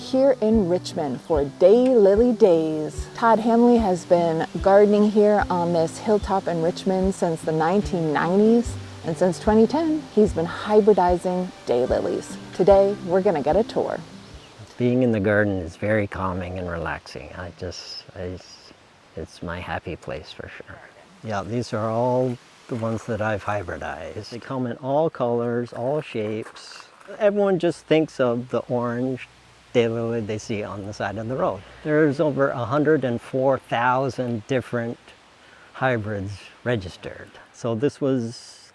here in Richmond for Daylily Days. Todd Hanley has been gardening here on this hilltop in Richmond since the 1990s, and since 2010 he's been hybridizing daylilies. Today we're gonna get a tour. Being in the garden is very calming and relaxing. It's my happy place for sure. Yeah, these are all the ones that I've hybridized. They come in all colors, all shapes. Everyone just thinks of the orange daylily they see on the side of the road. There's over 104,000 different hybrids registered. So this was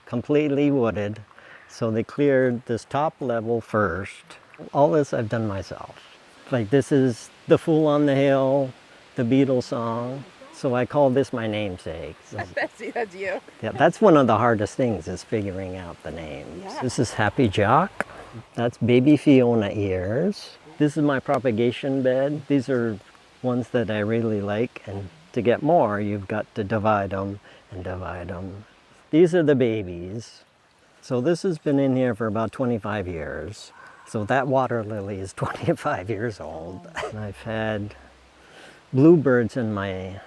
completely wooded. So they cleared this top level first. All this I've done myself. Like this is The Fool on the Hill, the Beatles song. So I call this my namesake. Betsy, that's you. Yeah, that's one of the hardest things is figuring out the names. Yeah. This is Happy Jock. That's Baby Fiona ears. This is my propagation bed. These are ones that I really like, and to get more, you've got to divide them and divide them. These are the babies. So this has been in here for about 25 years. So that water lily is 25 years old. And I've had bluebirds in my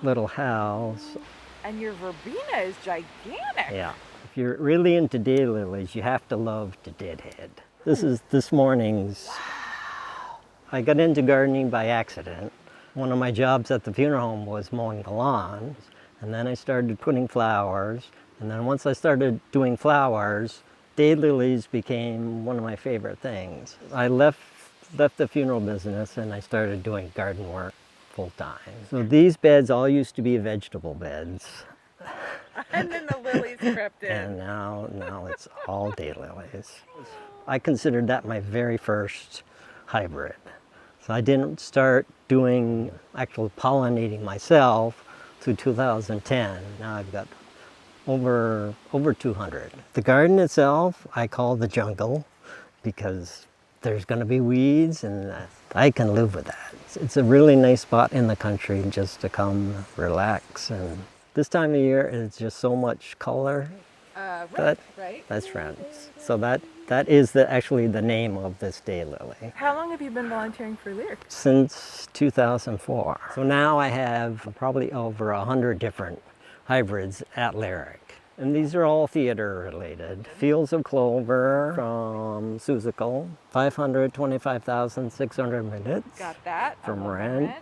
little house. And your verbena is gigantic. Yeah. If you're really into daylilies, you have to love the deadhead. This is this morning's. Wow. I got into gardening by accident. One of my jobs at the funeral home was mowing the lawns, and then I started putting flowers. And then once I started doing flowers, daylilies became one of my favorite things. I left the funeral business and I started doing garden work full time. So these beds all used to be vegetable beds. And then the lilies crept in. And now it's all daylilies. I considered that my very first hybrid. So I didn't start doing actual pollinating myself through 2010. Now I've got over 200. The garden itself I call the jungle because there's going to be weeds, and I can live with that. It's a really nice spot in the country just to come relax. And this time of year it's just so much color. Right. That's red. So that is actually the name of this daylily. How long have you been volunteering for Lyric? Since 2004. So now I have probably over 100 different hybrids at Lyric. And these are all theater related. Fields of Clover from Seussical, 525,600 minutes. Got that. From Rent.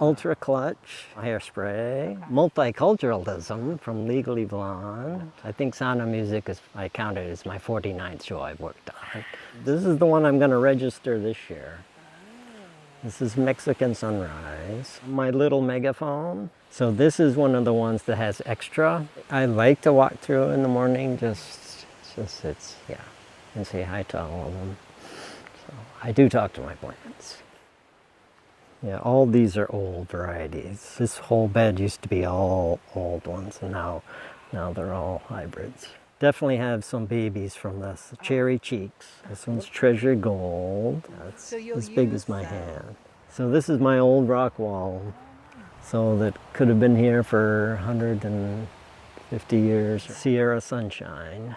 Ultra Clutch, Hairspray. Multiculturalism from Legally Blonde. I think Sound of Music I counted as my 49th show I've worked on. This is the one I'm going to register this year. This is Mexican Sunrise. My little megaphone. So this is one of the ones that has extra. I like to walk through in the morning, just and say hi to all of them. So I do talk to my plants. Yeah, all these are old varieties. This whole bed used to be all old ones, and now they're all hybrids. Definitely have some babies from this. Cherry Cheeks. This one's Treasure Gold. That's as big as my hand. So this is my old rock wall. So that could have been here for 150 years. Sierra Sunshine.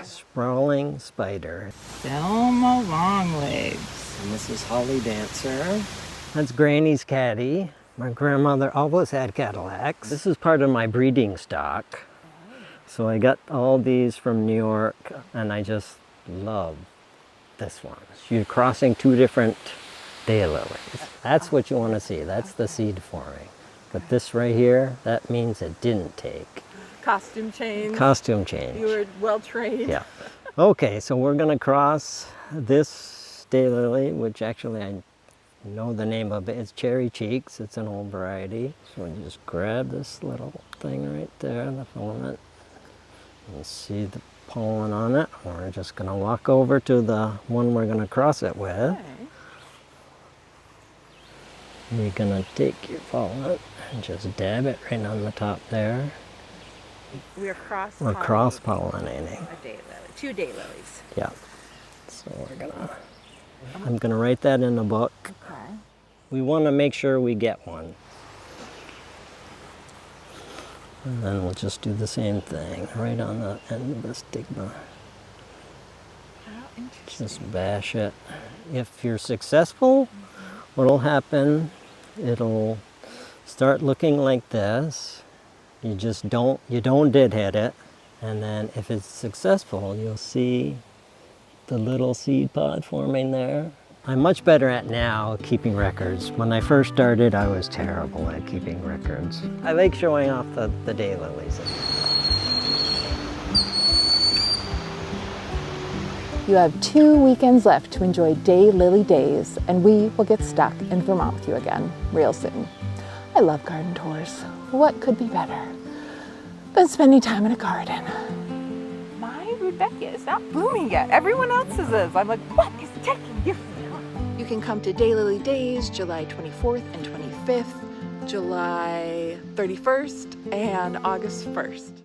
Sprawling Spider. Thelma Longlegs. And this is Holly Dancer. That's Granny's Caddy. My grandmother always had Cadillacs. This is part of my breeding stock. So I got all these from New York, and I just love this one. You're crossing two different daylilies. That's what you want to see. That's the seed forming. But this right here, that means it didn't take. Costume change. Costume change. You were well trained. Yeah. Okay, so we're going to cross this daylily, which actually I know the name of it. It's Cherry Cheeks. It's an old variety. So we just grab this little thing right there, the filament. You see the pollen on it. We're just going to walk over to the one we're going to cross it with. Okay. You're going to take your pollen and just dab it right on the top there. We're cross-pollinating. We're cross-pollinating. Two daylilies. Yeah. So I'm going to write that in the book. Okay. We want to make sure we get one. And then we'll just do the same thing right on the end of the stigma. Interesting. Just bash it. If you're successful, what'll happen, it'll start looking like this. You don't deadhead it. And then if it's successful, you'll see the little seed pod forming there. I'm much better at now keeping records. When I first started, I was terrible at keeping records. I like showing off the daylilies. You have 2 weekends left to enjoy Daylily Days, and we will get stuck in Vermont with you again real soon. I love garden tours. What could be better than spending time in a garden? My rudbeckia is not blooming yet. Everyone else's is. I'm like, what is taking you? You can come to Daylily Days July 24th and 25th, July 31st, and August 1st.